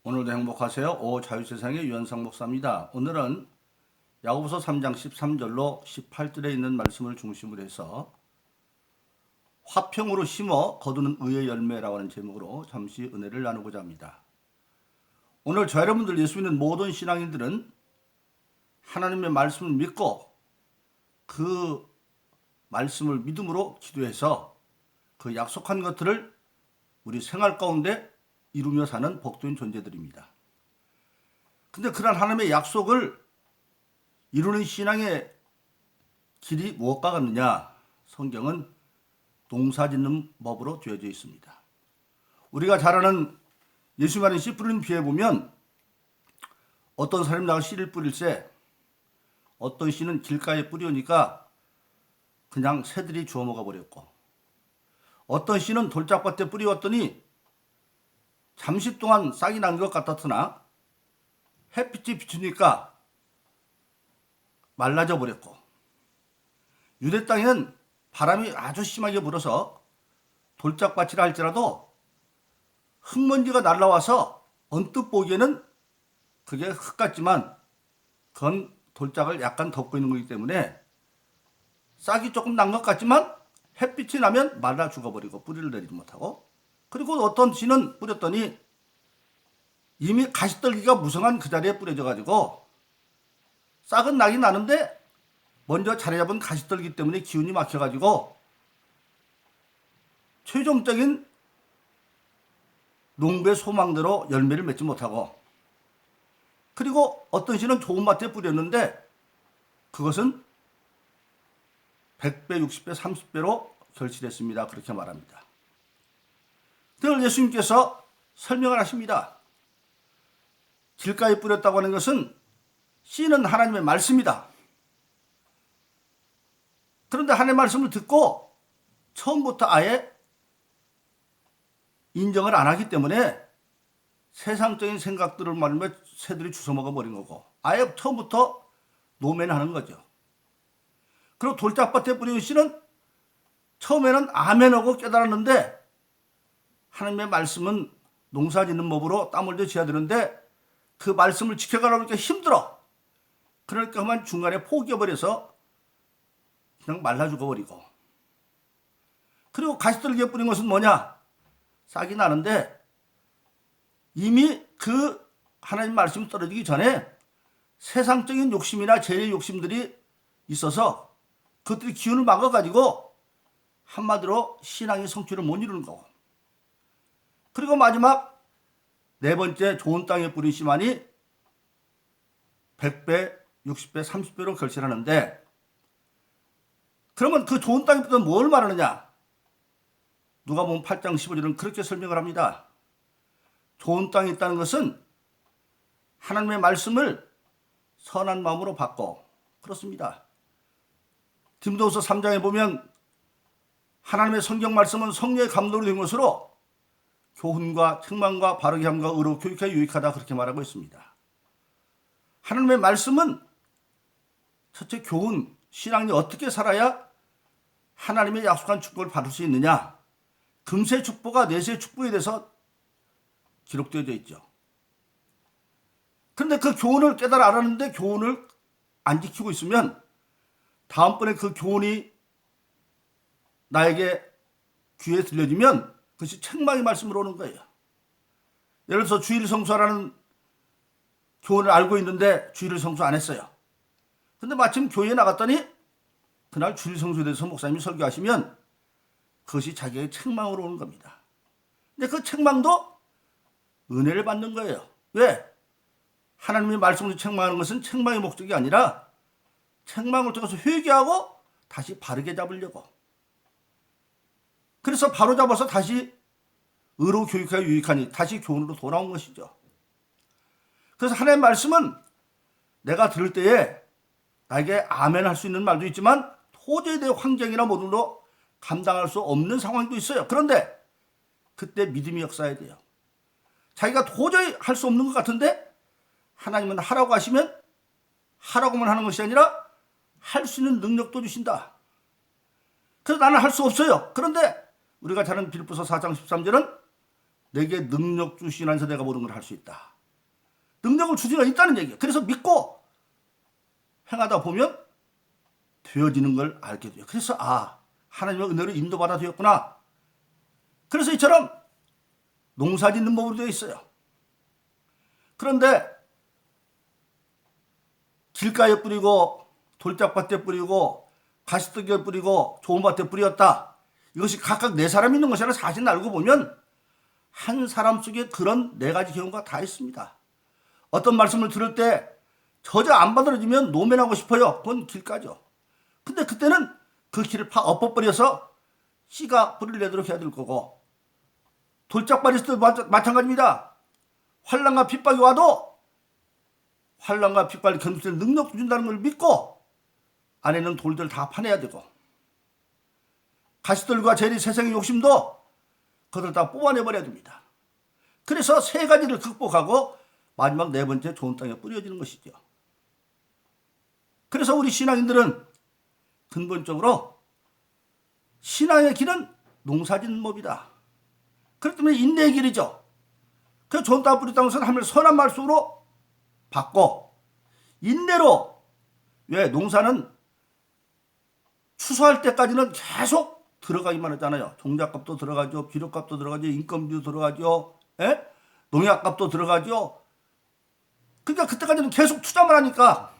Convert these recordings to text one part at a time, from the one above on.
오늘도 행복하세요. 자유세상의 유현상 목사입니다. 오늘은 야고보서 3장 13절로 18절에 있는 말씀을 중심으로 해서 화평으로 심어 거두는 의의 열매라고 하는 제목으로 잠시 은혜를 나누고자 합니다. 오늘 저 여러분들 예수 믿는 모든 신앙인들은 하나님의 말씀을 믿고 그 말씀을 믿음으로 기도해서 그 약속한 것들을 우리 생활 가운데 이루며 사는 복된 존재들입니다. 근데 그런 하나님의 약속을 이루는 신앙의 길이 무엇과 같느냐? 성경은 농사짓는 법으로 되어져 있습니다. 우리가 잘 아는 예수 말인 씨 뿌리는 비에 보면 어떤 사람이 나가 씨를 뿌릴새 어떤 씨는 길가에 뿌리오니까 그냥 새들이 주워 먹어 버렸고 어떤 씨는 돌짝밭에 뿌리웠더니 잠시 동안 싹이 난 것 같았으나 햇빛이 비추니까 말라져 버렸고 유대 땅에는 바람이 아주 심하게 불어서 돌짝밭이라 할지라도 흙먼지가 날라와서 언뜻 보기에는 그게 흙 같지만 그건 돌짝을 약간 덮고 있는 거기 때문에 싹이 조금 난 것 같지만 햇빛이 나면 말라 죽어버리고 뿌리를 내리지 못하고, 그리고 어떤 씨는 뿌렸더니 이미 가시떨기가 무성한 그 자리에 뿌려져 가지고 싹은 나긴 나는데 먼저 자리 잡은 가시떨기 때문에 기운이 막혀 가지고 최종적인 농부의 소망대로 열매를 맺지 못하고, 그리고 어떤 씨는 좋은 밭에 뿌렸는데 그것은 100배, 60배, 30배로 결실했습니다. 그렇게 말합니다. 그걸 예수님께서 설명을 하십니다. 길가에 뿌렸다고 하는 것은 씨는 하나님의 말씀이다. 그런데 하나님의 말씀을 듣고 처음부터 아예 인정을 안 하기 때문에 세상적인 생각들을 말하며 새들이 주워먹어 버린 거고 아예 처음부터 노면하는 거죠. 그리고 돌짝밭에 뿌린 씨는 처음에는 아멘하고 깨달았는데 하나님의 말씀은 농사짓는 법으로 땀 흘려 지어야 되는데 그 말씀을 지켜가려니까 힘들어. 그러니까 그만 중간에 포기해버려서 그냥 말라 죽어버리고, 그리고 가시떨기에 뿌린 것은 뭐냐? 싹이 나는데 이미 그 하나님 말씀이 떨어지기 전에 세상적인 욕심이나 죄의 욕심들이 있어서 그것들이 기운을 막아가지고 한마디로 신앙의 성취를 못 이루는 거고, 그리고 마지막 네 번째 좋은 땅에 뿌린 씨만이 100배, 60배, 30배로 결실하는데, 그러면 그 좋은 땅에 뿌린 뭘 말하느냐? 누가복음 8장 15절은 그렇게 설명을 합니다. 좋은 땅에 있다는 것은 하나님의 말씀을 선한 마음으로 받고, 그렇습니다. 디모데후서 3장에 보면 하나님의 성경 말씀은 성령의 감동으로 된 것으로 교훈과 책망과 바르게 함과 의로 교육하여 유익하다, 그렇게 말하고 있습니다. 하나님의 말씀은 첫째 교훈, 신앙이 어떻게 살아야 하나님의 약속한 축복을 받을 수 있느냐, 금세 축복과 내세 축복에 대해서 기록되어 있죠. 그런데 그 교훈을 깨달아 알았는데 교훈을 안 지키고 있으면 다음번에 그 교훈이 나에게 귀에 들려지면 그것이 책망의 말씀으로 오는 거예요. 예를 들어서 주일 성수하라는 교훈을 알고 있는데 주일을 성수 안 했어요. 근데 마침 교회에 나갔더니 그날 주일 성수에 대해서 목사님이 설교하시면 그것이 자기의 책망으로 오는 겁니다. 근데 그 책망도 은혜를 받는 거예요. 왜? 하나님의 말씀으로 책망하는 것은 책망의 목적이 아니라 책망을 통해서 회개하고 다시 바르게 잡으려고. 그래서 바로 잡아서 다시 의로 교육하여 유익하니 다시 교훈으로 돌아온 것이죠. 그래서 하나님의 말씀은 내가 들을 때에 나에게 아멘 할 수 있는 말도 있지만 도저히 내 환경이나 모든로 감당할 수 없는 상황도 있어요. 그런데 그때 믿음이 역사해야 돼요. 자기가 도저히 할 수 없는 것 같은데 하나님은 하라고 하시면 하라고만 하는 것이 아니라 할 수 있는 능력도 주신다. 그래서 나는 할 수 없어요. 그런데 우리가 잘 아는 빌립보서 4장 13절은 내게 능력 주시나서 내가 모든 걸 할 수 있다. 능력을 주시가 있다는 얘기예요. 그래서 믿고 행하다 보면 되어지는 걸 알게 돼요. 그래서 하나님의 은혜로 인도받아 되었구나. 그래서 이처럼 농사 짓는 법으로 되어 있어요. 그런데 길가에 뿌리고 돌짝밭에 뿌리고 가시떡에 뿌리고 좋은 밭에 뿌렸다. 이것이 각각 네 사람이 있는 것이 아니라 사실 알고 보면 한 사람 속에 그런 네 가지 경우가 다 있습니다. 어떤 말씀을 들을 때 저저 안 받아들여지면 노면하고 싶어요. 그건 길가죠. 근데 그때는 그 길을 엎어버려서 씨가 뿌리를 내도록 해야 될 거고, 돌짝밭에서도 마찬가지입니다. 환난과 핍박이 와도 환난과 핍박을 견딜 능력 준다는 걸 믿고 안에 있는 돌들 다 파내야 되고, 가시들과 재리 세상의 욕심도 그들 다 뽑아내버려야 됩니다. 그래서 세 가지를 극복하고 마지막 네 번째 좋은 땅에 뿌려지는 것이죠. 그래서 우리 신앙인들은 근본적으로 신앙의 길은 농사짓는 법이다. 그렇기 때문에 인내의 길이죠. 그 좋은 땅을 뿌렸다는 것은 하나님의 선한 말씀으로 받고 인내로, 왜 농사는 추수할 때까지는 계속 들어가기만 하잖아요. 종잣값도 들어가죠. 비료값도 들어가죠. 인건비도 들어가죠. 농약값도 들어가죠. 그러니까 그때까지는 계속 투자만 하니까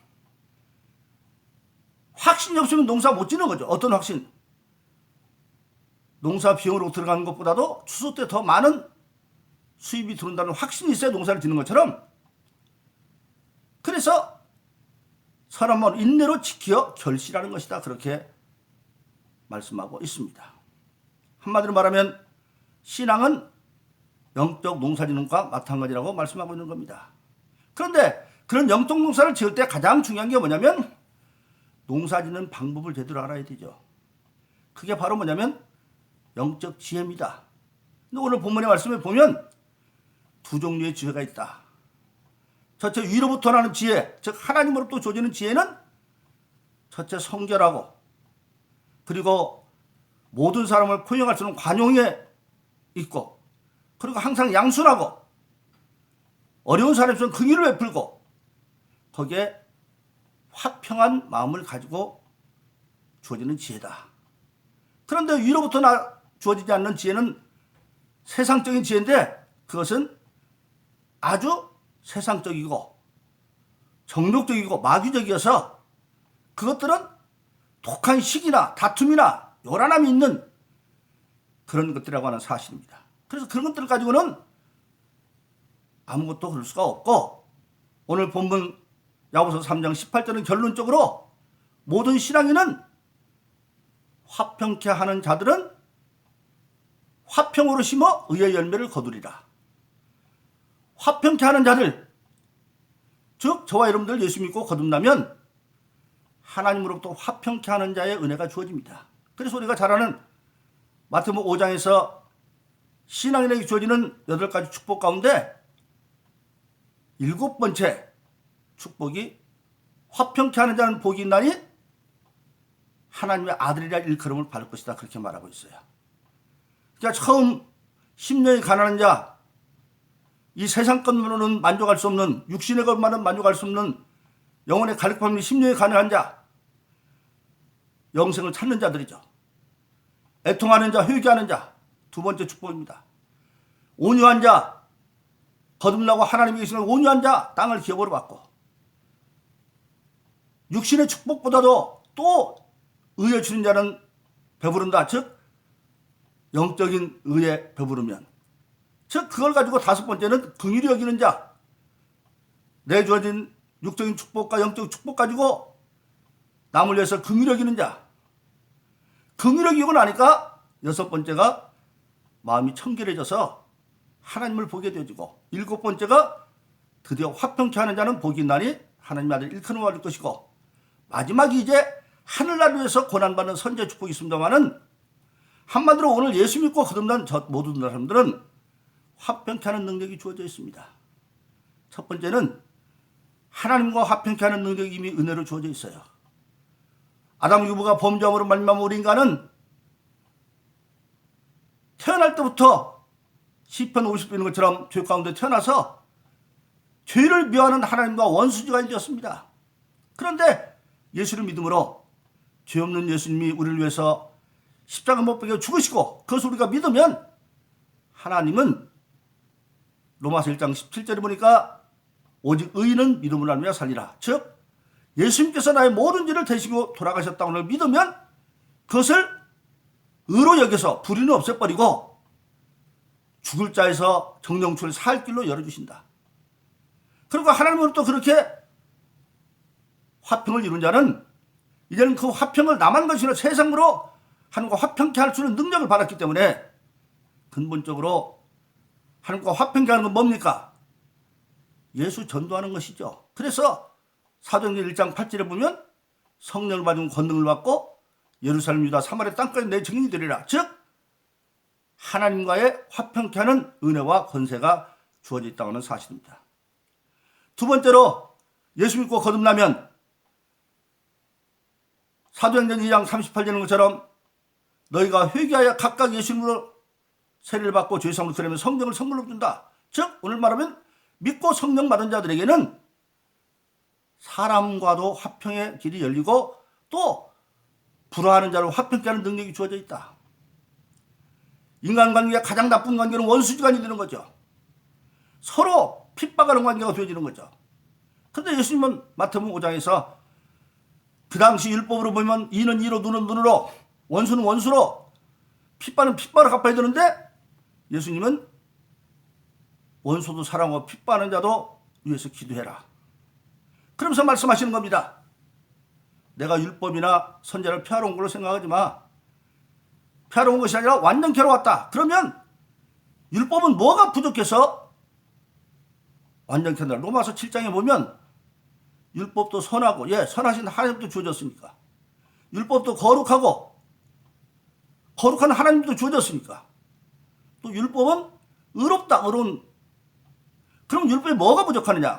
확신이 없으면 농사 못 짓는 거죠. 어떤 확신? 농사 비용으로 들어가는 것보다도 추수 때 더 많은 수입이 들어온다는 확신이 있어야 농사를 짓는 것처럼, 그래서 선한 마음 인내로 지켜 결실하는 것이다. 그렇게 말씀하고 있습니다. 한마디로 말하면 신앙은 영적 농사짓는 것과 마찬가지라고 말씀하고 있는 겁니다. 그런데 그런 영적 농사를 지을 때 가장 중요한 게 뭐냐면 농사짓는 방법을 제대로 알아야 되죠. 그게 바로 뭐냐면 영적 지혜입니다. 근데 오늘 본문의 말씀에 보면 두 종류의 지혜가 있다. 첫째, 위로부터 나는 지혜, 즉 하나님으로부터 주어지는 지혜는 첫째 성결하고, 그리고 모든 사람을 포용할 수 있는 관용에 있고, 그리고 항상 양순하고, 어려운 사람에서는 긍휼을 베풀고, 거기에 화평한 마음을 가지고 주어지는 지혜다. 그런데 위로부터 주어지지 않는 지혜는 세상적인 지혜인데, 그것은 아주 세상적이고 정욕적이고 마귀적이어서 그것들은 독한 시기나 다툼이나 요란함이 있는 그런 것들이라고 하는 사실입니다. 그래서 그런 것들을 가지고는 아무것도 그럴 수가 없고, 오늘 본문 야고보서 3장 18절은 결론적으로 모든 신앙인은 화평케 하는 자들은 화평으로 심어 의의 열매를 거두리라. 화평케 하는 자들, 즉 저와 여러분들 예수 믿고 거듭나면 하나님으로부터 화평케 하는 자의 은혜가 주어집니다. 그래서 우리가 잘 아는 마태복음 5장에서 신앙인에게 주어지는 8가지 축복 가운데 7번째 축복이 화평케 하는 자는 복이 있나니 하나님의 아들이라 일컬음을 받을 것이다. 그렇게 말하고 있어요. 그러니까 처음 10년이 가난한 자, 이 세상 것만으로는 만족할 수 없는, 육신의 것만은 만족할 수 없는 영혼의 갈급함이 10년이 가능한 자, 영생을 찾는 자들이죠. 애통하는 자, 회개하는 자, 두 번째 축복입니다. 온유한 자, 거듭나고 하나님이 계시는 온유한 자, 땅을 기업으로 받고, 육신의 축복보다도 또 의에 주는 자는 배부른다. 즉 영적인 의에 배부르면, 즉 그걸 가지고 다섯 번째는 긍휼히 여기는 자, 내 주어진 육적인 축복과 영적 축복 가지고 남을 위해서 긍휼히 여기는 자, 긍휼히 여기고 나니까 여섯 번째가 마음이 청결해져서 하나님을 보게 되어지고, 일곱 번째가 드디어 화평케 하는 자는 복이 있나니 하나님의 아들 일컬음을 받을 것이고, 마지막이 이제 하늘나라를 위해서 고난받는 선제 축복이 있습니다만은, 한마디로 오늘 예수 믿고 거듭난 모든 사람들은 화평케 하는 능력이 주어져 있습니다. 첫 번째는 하나님과 화평케 하는 능력이 이미 은혜로 주어져 있어요. 아담 유부가 범죄함으로 말미암아 우리 인간은 태어날 때부터 시편 50편 있는 것처럼 죄 가운데 태어나서 죄를 미워하는 하나님과 원수지간이 되었습니다. 그런데 예수를 믿음으로 죄 없는 예수님이 우리를 위해서 십자가 못 박혀 죽으시고 그것을 우리가 믿으면 하나님은 로마서 1장 17절에 보니까 오직 의인은 믿음으로 말미암아 살리라. 즉 예수님께서 나의 모든 죄를 대시고 돌아가셨다고 를 믿으면 그것을 의로 여겨서 불의는 없애버리고 죽을 자에서 정령추를 살 길로 열어주신다. 그리고 하나님으로부터 그렇게 화평을 이룬 자는 이제는 그 화평을 남한 것이나 세상으로 하나님과 화평케 할 수 있는 능력을 받았기 때문에 근본적으로 하나님과 화평케 하는 건 뭡니까? 예수 전도하는 것이죠. 그래서 사도행전 1장 8절에 보면 성령을 받은 권능을 받고 예루살렘 유다 사마리아 땅까지 내 증인이 되리라. 즉 하나님과의 화평케 하는 은혜와 권세가 주어져 있다고 하는 사실입니다. 두 번째로 예수 믿고 거듭나면 사도행전 2장 38절인 것처럼 너희가 회개하여 각각 예수님으로 세례를 받고 죄사함을 그러면 성령을 선물로 준다. 즉 오늘 말하면 믿고 성령 받은 자들에게는 사람과도 화평의 길이 열리고 또 불화하는 자를 화평케 하는 능력이 주어져 있다. 인간관계가 가장 나쁜 관계는 원수지간이 되는 거죠. 서로 핍박하는 관계가 되어지는 거죠. 그런데 예수님은 마태복음 5장에서 그 당시 율법으로 보면 이는 이로 눈은 눈으로 원수는 원수로 핍박은 핍박을 갚아야 되는데 예수님은 원수도 사랑하고 핍박하는 자도 위해서 기도해라. 그러면서 말씀하시는 겁니다. 내가 율법이나 선제를 펴러 온 걸로 생각하지 마. 펴러 온 것이 아니라 완전케 하러 왔다. 그러면 율법은 뭐가 부족해서 완전케 한다. 로마서 7장에 보면 율법도 선하고 선하신 하나님도 주어졌습니까? 율법도 거룩하고 거룩한 하나님도 주어졌습니까? 또 율법은 의롭다. 의로운. 그럼 율법에 뭐가 부족하느냐?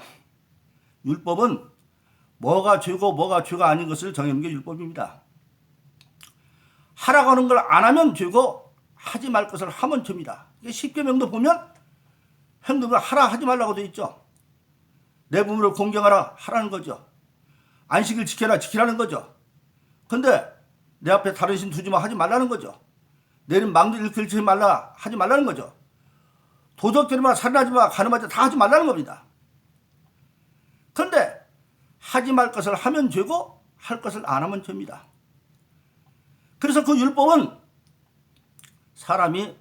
율법은 뭐가 죄고 뭐가 죄가 아닌 것을 정해놓은 게 율법입니다. 하라고 하는 걸 안 하면 죄고 하지 말 것을 하면 죄입니다. 십계명도 보면 행동을 하라 하지 말라고 되어 있죠. 내 부모를 공경하라 하라는 거죠. 안식일 지켜라 지키라는 거죠. 근데 내 앞에 다른 신 두지 마 하지 말라는 거죠. 내일은 망도 일으키지 말라 하지 말라는 거죠. 도적질하지 마, 살인하지 마, 간음하지 마 다 하지 말라는 겁니다. 그런데 하지 말 것을 하면 죄고 할 것을 안 하면 죄입니다. 그래서 그 율법은 사람이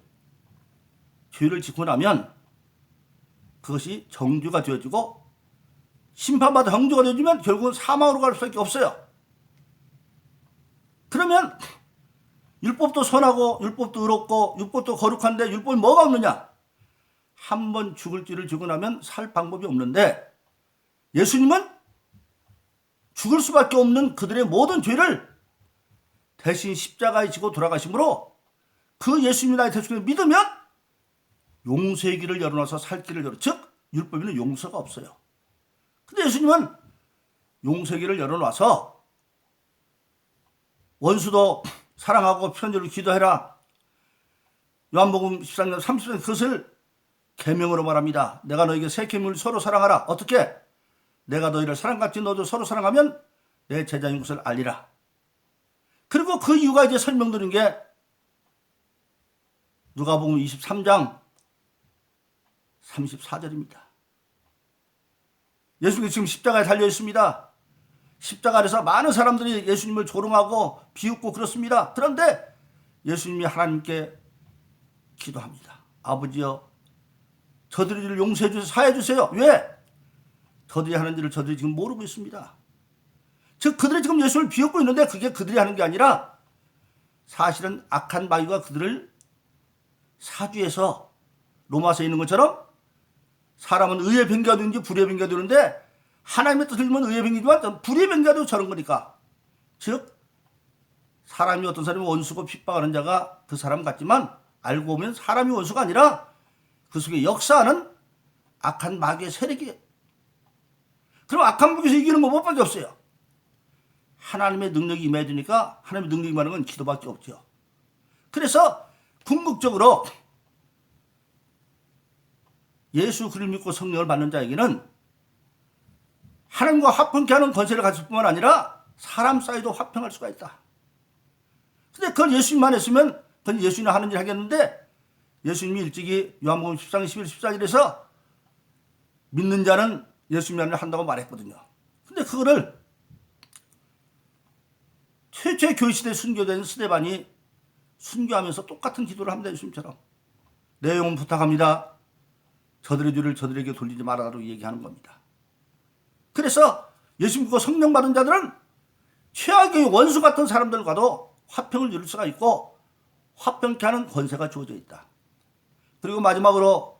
죄를 짓고 나면 그것이 정죄가 되어지고 심판받아 정죄가 되어지면 결국은 사망으로 갈 수밖에 없어요. 그러면 율법도 선하고 율법도 의롭고 율법도 거룩한데 율법이 뭐가 없느냐? 한 번 죽을 죄를 지고 나면 살 방법이 없는데 예수님은 죽을 수밖에 없는 그들의 모든 죄를 대신 십자가에 지고 돌아가심으로 그 예수님이 나의 대속을 믿으면 용서의 길을 열어놔서 살 길을 열어. 즉 율법에는 용서가 없어요. 근데 예수님은 용서의 길을 열어놔서 원수도 사랑하고 편지로 기도해라. 요한복음 13장 30절 그것을 계명으로 말합니다. 내가 너에게 새 계명을 서로 사랑하라. 어떻게? 내가 너희를 사랑같이 너도 서로 사랑하면 내 제자인 것을 알리라. 그리고 그 이유가 이제 설명드린 게 누가복음 23장 34절입니다. 예수님이 지금 십자가에 달려 있습니다. 십자가 아래서 많은 사람들이 예수님을 조롱하고 비웃고 그렇습니다. 그런데 예수님이 하나님께 기도합니다. 아버지여 저들을 용서해 주세요. 사해 주세요. 왜? 저들이 하는 일을 저들이 지금 모르고 있습니다. 즉 그들이 지금 예수를 비웃고 있는데 그게 그들이 하는 게 아니라 사실은 악한 마귀가 그들을 사주해서 로마서에 있는 것처럼 사람은 의의 변개가 되는지 불의의 변개가 되는데 하나님의 뜻을 들면 의의 변개지만 불의의 변개가 되고 저런 거니까. 즉 사람이 어떤 사람이 원수고 핍박하는 자가 그 사람 같지만 알고 보면 사람이 원수가 아니라 그 속에 역사하는 악한 마귀의 세력이. 그럼 악한 마귀에서 이기는 방법밖에 없어요. 하나님의 능력이 임해지니까 하나님의 능력이 임하는 건 기도밖에 없죠. 그래서 궁극적으로 예수 그리스도를 믿고 성령을 받는 자에게는 하나님과 화평케 하는 권세를 가질 뿐만 아니라 사람 사이도 화평할 수가 있다. 근데 그걸 예수님만 했으면 그건 예수님이 하는 일 하겠는데, 예수님이 일찍이 요한복음 13장 11, 14절에서 믿는 자는 예수님이 하는 일 한다고 말했거든요. 근데 그거를 최초의 교회시대에 순교된 스데반이 순교하면서 똑같은 기도를 합니다. 예수님처럼. 내 영혼 부탁합니다. 저들의 죄를 저들에게 돌리지 말아라고 얘기하는 겁니다. 그래서 예수 믿고 성령 받은 자들은 최악의 원수 같은 사람들과도 화평을 이룰 수가 있고 화평케 하는 권세가 주어져 있다. 그리고 마지막으로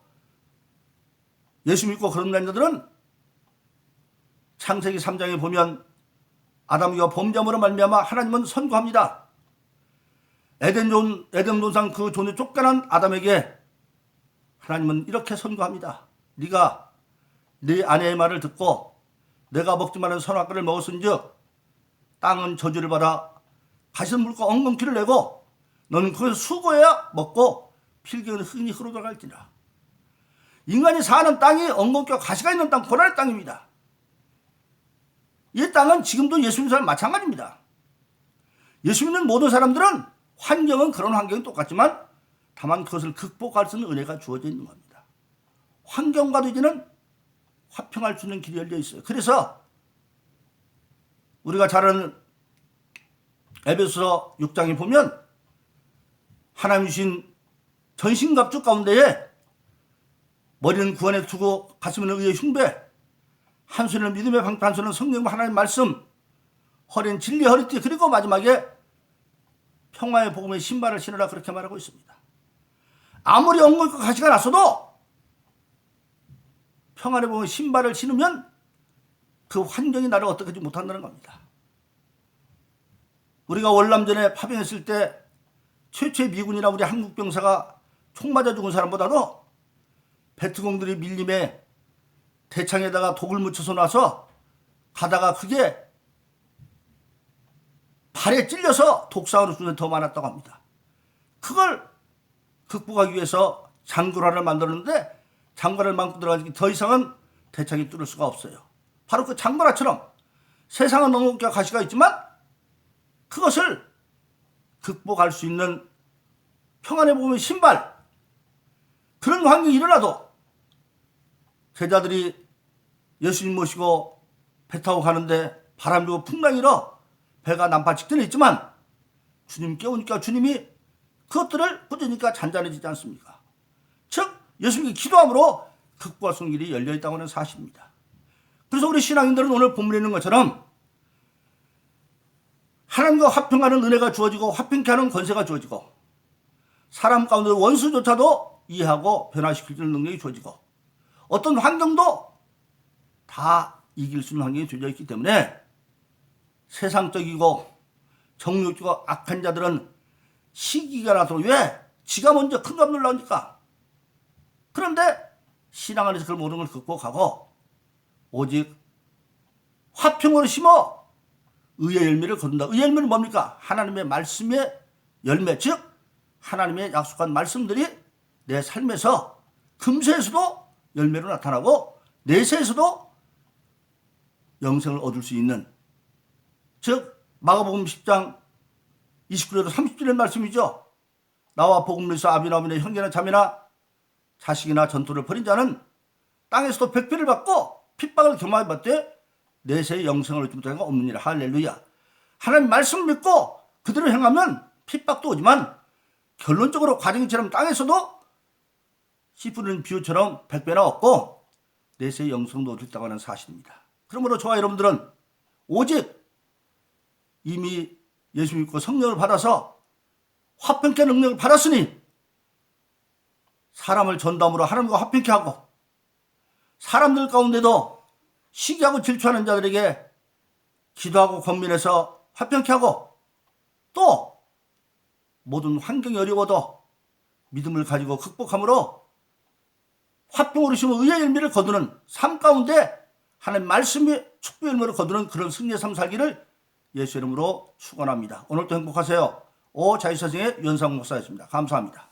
예수 믿고 거듭난 자들은 창세기 3장에 보면 아담과 범죄함으로 말미암아 하나님은 선고합니다. 에덴 동산 그 존에 쫓겨난 아담에게 하나님은 이렇게 선고합니다. 네가 네 아내의 말을 듣고 내가 먹지 말은 선악과를 먹었은즉 땅은 저주를 받아 가시는 물과 엉겅퀴를 내고 너는 그것을 수고해야 먹고 필경은 흙이 흐르러갈지라. 인간이 사는 땅이 엉겅퀴와 가시가 있는 땅, 고난의 땅입니다. 이 땅은 지금도 예수 믿는 사람 마찬가지입니다. 예수 믿는 모든 사람들은 환경은 그런 환경이 똑같지만 다만 그것을 극복할 수 있는 은혜가 주어져 있는 겁니다. 환경과도 이제는 화평할 수 있는 길이 열려 있어요. 그래서 우리가 잘 아는 에베소서 6장에 보면 하나님 주신 전신갑주 가운데에 머리는 구원에 두고 가슴은 의의 흉배, 한 손에는 믿음의 방패, 한 손에는 성령 하나님 말씀, 허리는 진리의 허리띠, 그리고 마지막에 평화의 복음의 신발을 신으라, 그렇게 말하고 있습니다. 아무리 엉겅퀴고 가시가 났어도 평안의 복음의 신발을 신으면 그 환경이 나를 어떻게 하지 못한다는 겁니다. 우리가 월남전에 파병했을 때 최초의 미군이나 우리 한국 병사가 총 맞아 죽은 사람보다도 베트공들이 밀림에 대창에다가 독을 묻혀서 놔서 가다가 그게 발에 찔려서 독사으로 죽는 더 많았다고 합니다. 그걸 극복하기 위해서 장구라를 만들었는데 장구라를 만고 들어가기 더 이상은 대창이 뚫을 수가 없어요. 바로 그 장구라처럼 세상은 엉겅퀴와 가시가 있지만 그것을 극복할 수 있는 평안의 복음의 신발, 그런 환경이 일어나도 제자들이 예수님 모시고 배 타고 가는데 바람 불고 풍랑이 일어 배가 난파 직전에 있지만 주님 깨우니까 주님이 그것들을 부드니까 잔잔해지지 않습니까? 즉 예수님이 기도함으로 극복할 수 있는 길이 열려있다고 하는 사실입니다. 그래서 우리 신앙인들은 오늘 본문에 있는 것처럼 하나님과 화평하는 은혜가 주어지고 화평케 하는 권세가 주어지고 사람 가운데 원수조차도 이해하고 변화시킬 수 있는 능력이 주어지고 어떤 환경도 다 이길 수 있는 환경이 주어져 있기 때문에 세상적이고 정욕적이고 악한 자들은 시기가 나서 왜? 지가 먼저 큰 값 놀라니까. 그런데 신앙 안에서 그걸 모든 걸 극복하고 오직 화평으로 심어 의의 열매를 거둔다. 의의 열매는 뭡니까? 하나님의 말씀의 열매, 즉 하나님의 약속한 말씀들이 내 삶에서 금세에서도 열매로 나타나고 내세에서도 영생을 얻을 수 있는, 즉 마가복음 10장 29절에서 30절의 말씀이죠. 나와 복음을 위해서 아비나 어머니나 형제나 자매나 자식이나 전토를 벌인 자는 땅에서도 백배를 받고 핍박을 겸하게 받되 내세의 영생을 얻지 못하는 가 없느니라. 할렐루야. 하나님 말씀을 믿고 그대로 행하면 핍박도 오지만 결론적으로 과정이처럼 땅에서도 씨 뿌리는 비유처럼 백배나 얻고 내세의 영생도 얻을 수 있다고 하는 사실입니다. 그러므로 저와 여러분들은 오직 이미 예수 믿고 성령을 받아서 화평케 능력을 받았으니 사람을 전담으로 하나님과 화평케 하고 사람들 가운데도 시기하고 질투하는 자들에게 기도하고 권면해서 화평케 하고 또 모든 환경이 어려워도 믿음을 가지고 극복함으로 화평으로 심어 의의 열매를 거두는 삶 가운데 하나님 말씀의 축복의 열매를 거두는 그런 승리의 삶 살기를 예수 이름으로 축원합니다. 오늘도 행복하세요. 오자유사생의 윤상 목사였습니다. 감사합니다.